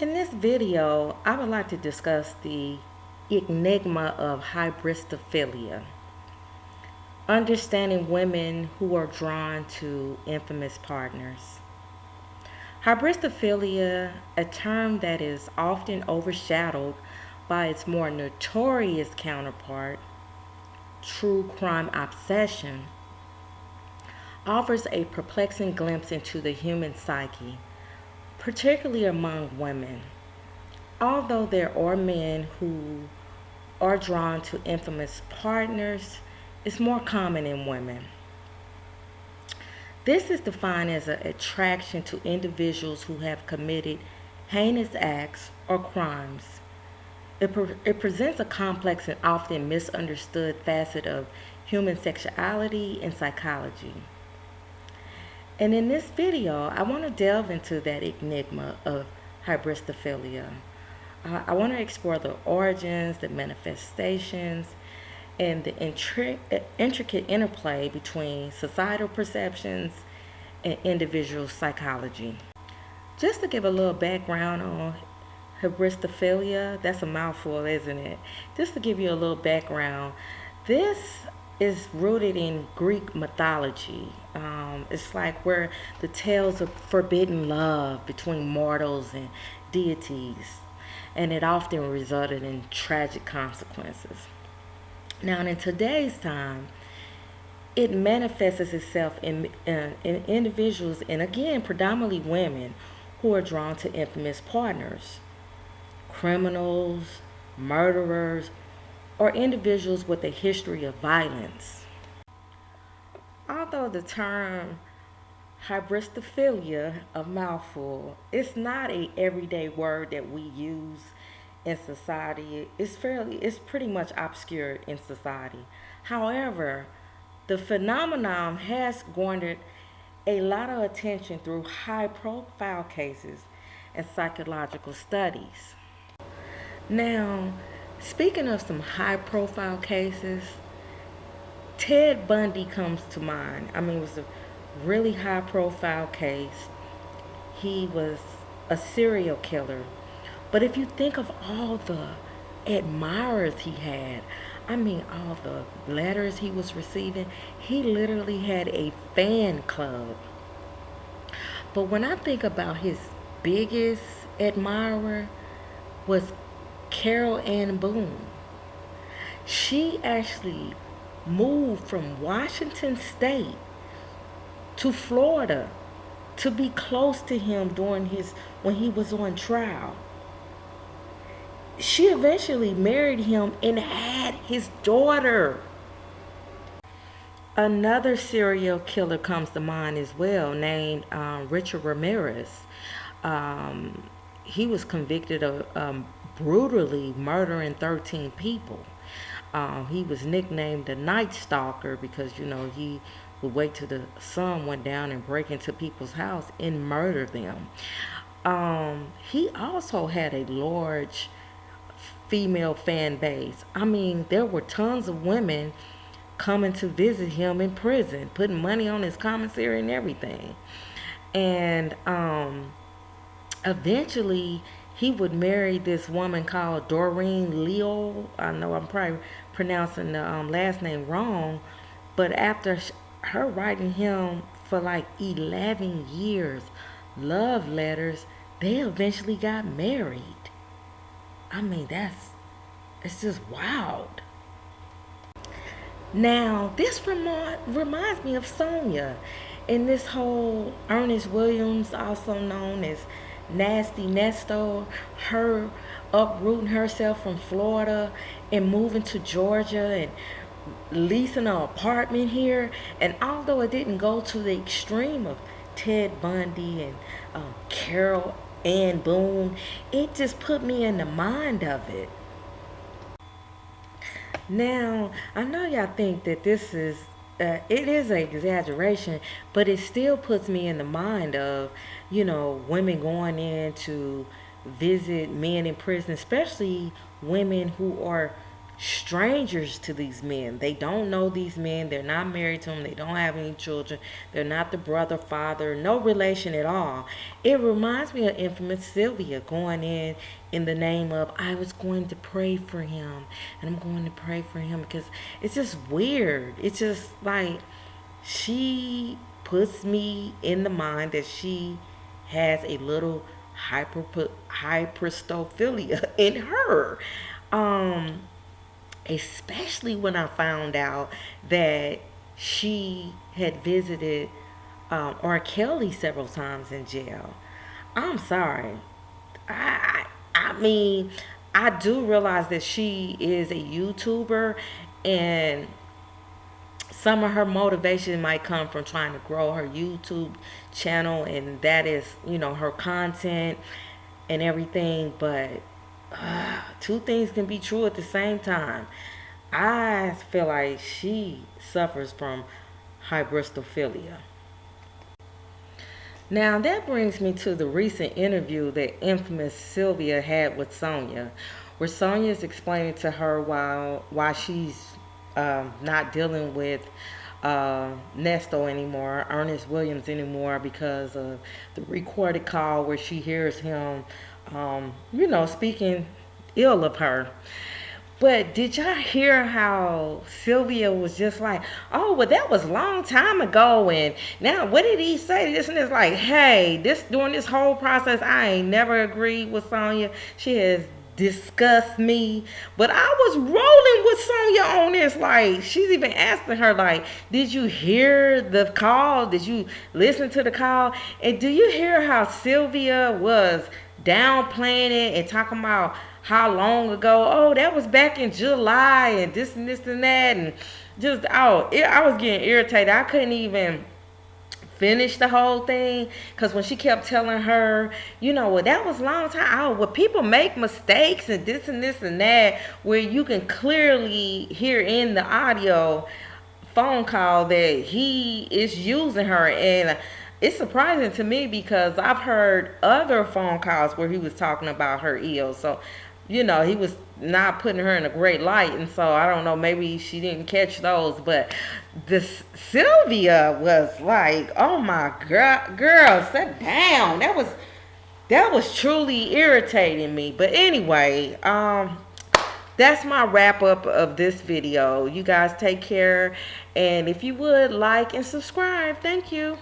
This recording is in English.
In this video, I would like to discuss the enigma of hybristophilia, understanding women who are drawn to infamous partners. Hybristophilia, a term that is often overshadowed by its more notorious counterpart, true crime obsession, offers a perplexing glimpse into the human psyche, particularly among women. Although there are men who are drawn to infamous partners, it's more common in women. This is defined as an attraction to individuals who have committed heinous acts or crimes. It presents a complex and often misunderstood facet of human sexuality and psychology. And in this video, I want to delve into that enigma of hybristophilia. I want to explore the origins, the manifestations, and the intricate interplay between societal perceptions and individual psychology. Just to give a little background on hybristophilia, that's a mouthful, isn't it? Just to give you a little background, this is rooted in Greek mythology. It's like where the tales of forbidden love between mortals and deities, and it often resulted in tragic consequences. Now, in today's time, it manifests itself in individuals, and again, predominantly women, who are drawn to infamous partners, criminals, murderers, or individuals with a history of violence. Although the term hybristophilia, a mouthful, it's not a everyday word that we use in society. It's pretty much obscured in society. However, the phenomenon has garnered a lot of attention through high profile cases and psychological studies. Now, speaking of some high profile cases, Ted Bundy comes to mind. I mean, it was a really high profile case. He was a serial killer. But if you think of all the admirers he had, I mean, all the letters he was receiving, he literally had a fan club. But when I think about his biggest admirer was Carol Ann Boone. She actually moved from Washington State to Florida to be close to him during when he was on trial. She eventually married him and had his daughter. Another serial killer comes to mind as well, named Richard Ramirez. He was convicted of brutally murdering 13 people. He was nicknamed the Night Stalker because, he would wait till the sun went down and break into people's house and murder them. He also had a large female fan base. I mean, there were tons of women coming to visit him in prison, putting money on his commissary and everything. And eventually, he would marry this woman called Doreen Leo. I know I'm probably pronouncing the last name wrong, but after her writing him for like 11 years love letters, they eventually got married. I mean, it's just wild. Now, this reminds me of Sonya in this whole Ernest Williams, also known as Nasty Nesto, her uprooting herself from Florida and moving to Georgia and leasing an apartment here. And although it didn't go to the extreme of Ted Bundy and Carol Ann Boone, it just put me in the mind of it. Now, I know y'all think that it is an exaggeration, but it still puts me in the mind of, women going in to visit men in prison, especially women who are strangers to these men. They don't know these men. They're not married to them. They don't have any children. They're not the brother, father, no relation at all. It reminds me of Infamous Sylvia going in the name of, I was going to pray for him, and I'm going to pray for him, because it's just weird. It's just like, she puts me in the mind that she has a little hybristophilia in her. Especially when I found out that she had visited R. Kelly several times in jail. I'm sorry. I mean, I do realize that she is a YouTuber, and some of her motivation might come from trying to grow her YouTube channel, and that is, her content and everything. But two things can be true at the same time. I feel like she suffers from hybristophilia. Now that brings me to the recent interview that Infamous Sylvia had with Sonya, where Sonya is explaining to her why she's not dealing with Nesto anymore, Ernest Williams anymore, because of the recorded call where she hears him, speaking ill of her. But did y'all hear how Sylvia was just like, oh, well, that was a long time ago, and now what did he say? This and this, like, hey, during this whole process, I ain't never agreed with Sonya. She has disgust me, but I was rolling with Sonya on this. Like, she's even asking her, like, did you hear the call? Did you listen to the call? And do you hear how Sylvia was downplaying it and talking about how long ago? Oh, that was back in July, and this and this and that, and just, I was getting irritated. I couldn't even finish the whole thing, because when she kept telling her, well, that was a long time. Oh, well, people make mistakes and this and this and that, where you can clearly hear in the audio phone call that he is using her. And it's surprising to me, because I've heard other phone calls where he was talking about her ill. So, he was not putting her in a great light. And so I don't know, maybe she didn't catch those. But this Sylvia was like, oh my God, girl, sit down. That was truly irritating me. But anyway, that's my wrap up of this video. You guys take care. And if you would, like and subscribe. Thank you.